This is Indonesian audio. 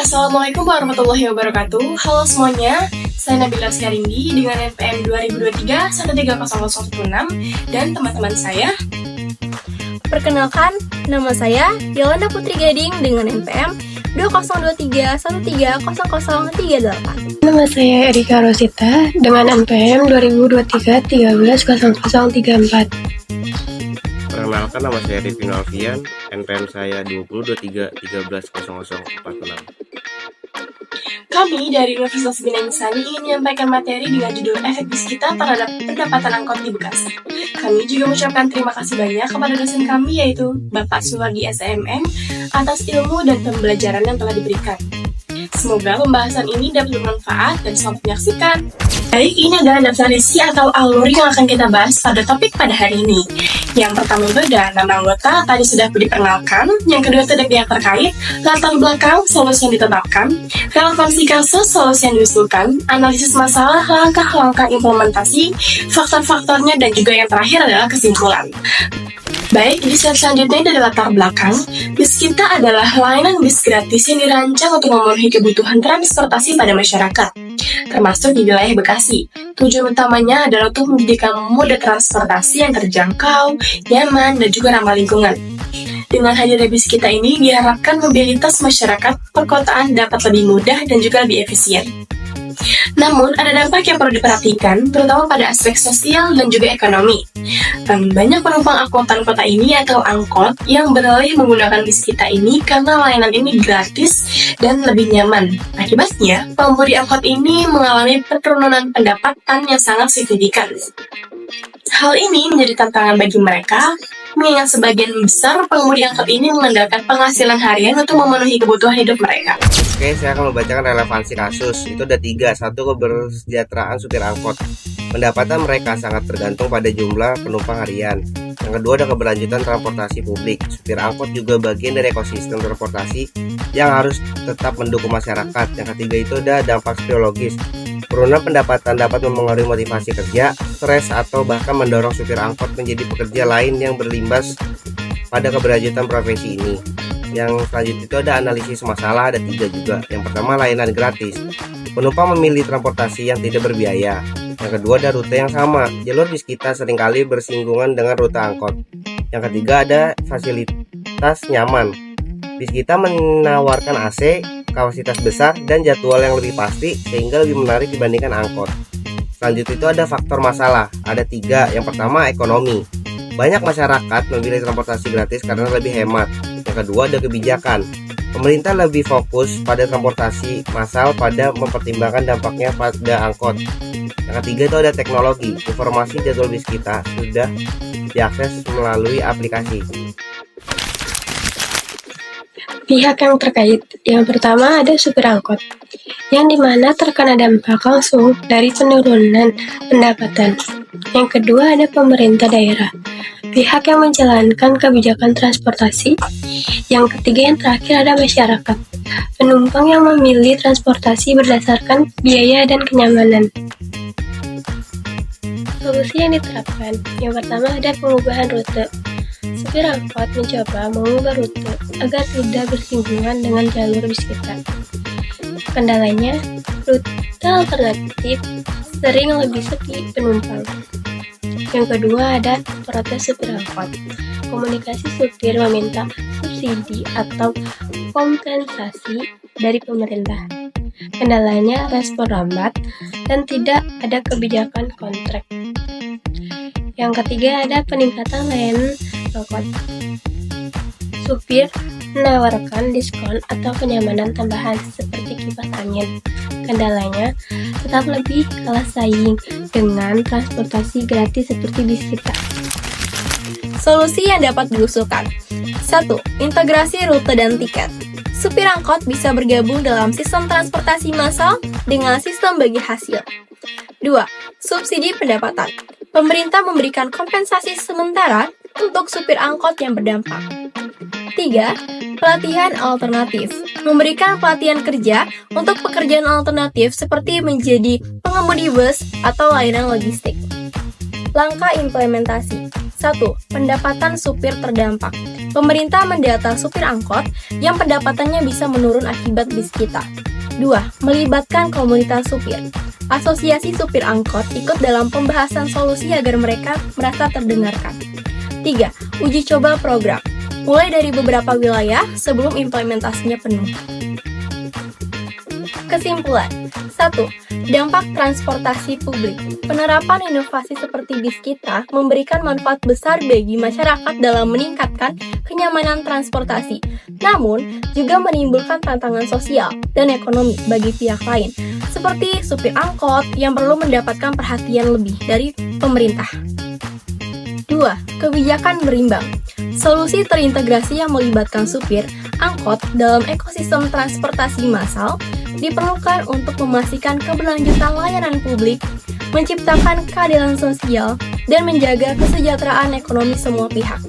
Assalamualaikum warahmatullahi wabarakatuh. Halo semuanya, saya Nabila Syarindi dengan NPM 2023 130016 dan teman-teman saya. Perkenalkan, nama saya Yolanda Putri Gading dengan NPM 2023 130038. Nama saya Erika Rosita dengan NPM 2023 130034. Perkenalkan, nama saya Rifin Alfian, NPM saya 2023 130046. Kami dari Universitas Bina Insani ingin menyampaikan materi dengan judul Efek Biskita terhadap pendapatan angkot di Bekasi. Kami juga mengucapkan terima kasih banyak kepada dosen kami yaitu Bapak Suwardi SMM atas ilmu dan pembelajaran yang telah diberikan. Semoga pembahasan ini dapat bermanfaat dan selamat menyaksikan. Baik, ini adalah daftar isi atau alur yang akan kita bahas pada topik pada hari ini. Yang pertama itu ada nama anggota, tadi sudah diperkenalkan. Yang kedua itu ada pihak terkait, latar belakang, solusi yang ditetapkan, relevansi kasus, solusi yang diusulkan, analisis masalah, langkah-langkah implementasi, faktor-faktornya, dan juga yang terakhir adalah kesimpulan. Baik, di slide selanjutnya dari latar belakang, Biskita adalah layanan bis gratis yang dirancang untuk memenuhi kebutuhan transportasi pada masyarakat, termasuk di wilayah Bekasi. Tujuan utamanya adalah untuk menjadikan moda transportasi yang terjangkau, nyaman, dan juga ramah lingkungan. Dengan hadirnya Biskita ini diharapkan mobilitas masyarakat perkotaan dapat lebih mudah dan juga lebih efisien. Namun, ada dampak yang perlu diperhatikan, terutama pada aspek sosial dan juga ekonomi. Banyak penumpang angkutan kota ini atau angkot yang beralih menggunakan Biskita ini karena layanan ini gratis dan lebih nyaman. Akibatnya, pengemudi angkot ini mengalami penurunan pendapatan yang sangat signifikan. Hal ini menjadi tantangan bagi mereka, mengingat sebagian besar pengemudi angkot ini mengandalkan penghasilan harian untuk memenuhi kebutuhan hidup mereka. Oke, saya akan membacakan relevansi kasus. Itu ada 3. 1. Kebersejahteraan supir angkot. Pendapatan mereka sangat tergantung pada jumlah penumpang harian. Yang kedua ada keberlanjutan transportasi publik. Supir angkot juga bagian dari ekosistem transportasi yang harus tetap mendukung masyarakat. Yang ketiga itu ada dampak psikologis. Penurunan pendapatan dapat mempengaruhi motivasi kerja, stres, atau bahkan mendorong supir angkot menjadi pekerja lain yang berlimbas pada keberlanjutan profesi ini. Yang selanjutnya itu ada analisis masalah, ada 3 juga. Yang pertama, layanan gratis. Penumpang memilih transportasi yang tidak berbiaya. Yang kedua ada rute yang sama. Jalur Biskita seringkali bersinggungan dengan rute angkot. Yang ketiga ada fasilitas nyaman. Biskita menawarkan AC, kapasitas besar, dan jadwal yang lebih pasti sehingga lebih menarik dibandingkan angkot. Selanjutnya itu ada faktor masalah. Ada 3. Yang pertama, ekonomi. Banyak masyarakat memilih transportasi gratis karena lebih hemat. Yang kedua ada kebijakan. Pemerintah lebih fokus pada transportasi massal pada mempertimbangkan dampaknya pada angkot. Yang ketiga itu ada teknologi. Informasi jadwal Biskita sudah diakses melalui aplikasi. Pihak yang terkait, yang pertama ada supir angkot, yang dimana terkena dampak langsung dari penurunan pendapatan. Yang kedua ada pemerintah daerah, pihak yang menjalankan kebijakan transportasi. Yang ketiga yang terakhir ada masyarakat, penumpang yang memilih transportasi berdasarkan biaya dan kenyamanan. Solusi yang diterapkan, yang pertama ada pengubahan rute. Supir angkot mencoba mengubah rute agar tidak bersinggungan dengan jalur Biskita. Kendalanya, rute alternatif sering lebih sepi penumpang. Yang kedua ada protes supir angkot. Komunikasi supir meminta subsidi atau kompensasi dari pemerintah. Kendalanya respon lambat dan tidak ada kebijakan kontrak. Yang ketiga ada peningkatan layanan angkot. Supir menawarkan diskon atau kenyamanan tambahan seperti kipas angin. Kendalanya tetap lebih kalah saing dengan transportasi gratis seperti Biskita. Solusi yang dapat diusulkan. 1. Integrasi rute dan tiket. Supir angkot bisa bergabung dalam sistem transportasi massal dengan sistem bagi hasil. 2. Subsidi pendapatan. Pemerintah memberikan kompensasi sementara untuk supir angkot yang berdampak. 3. Pelatihan alternatif. Memberikan pelatihan kerja untuk pekerjaan alternatif seperti menjadi pengemudi bus atau layanan logistik. Langkah implementasi. 1. Pendapatan supir terdampak. Pemerintah mendata supir angkot yang pendapatannya bisa menurun akibat bis kita. 2. Melibatkan komunitas supir. Asosiasi supir angkot ikut dalam pembahasan solusi agar mereka merasa terdengarkan. 3. Uji coba program. Mulai dari beberapa wilayah sebelum implementasinya penuh. Kesimpulan. 1. Dampak transportasi publik. Penerapan inovasi seperti bis kita memberikan manfaat besar bagi masyarakat dalam meningkatkan kenyamanan transportasi, namun juga menimbulkan tantangan sosial dan ekonomi bagi pihak lain, seperti supir angkot yang perlu mendapatkan perhatian lebih dari pemerintah. 2. Kebijakan berimbang. Solusi terintegrasi yang melibatkan supir angkot dalam ekosistem transportasi massal diperlukan untuk memastikan keberlanjutan layanan publik, menciptakan keadilan sosial, dan menjaga kesejahteraan ekonomi semua pihak.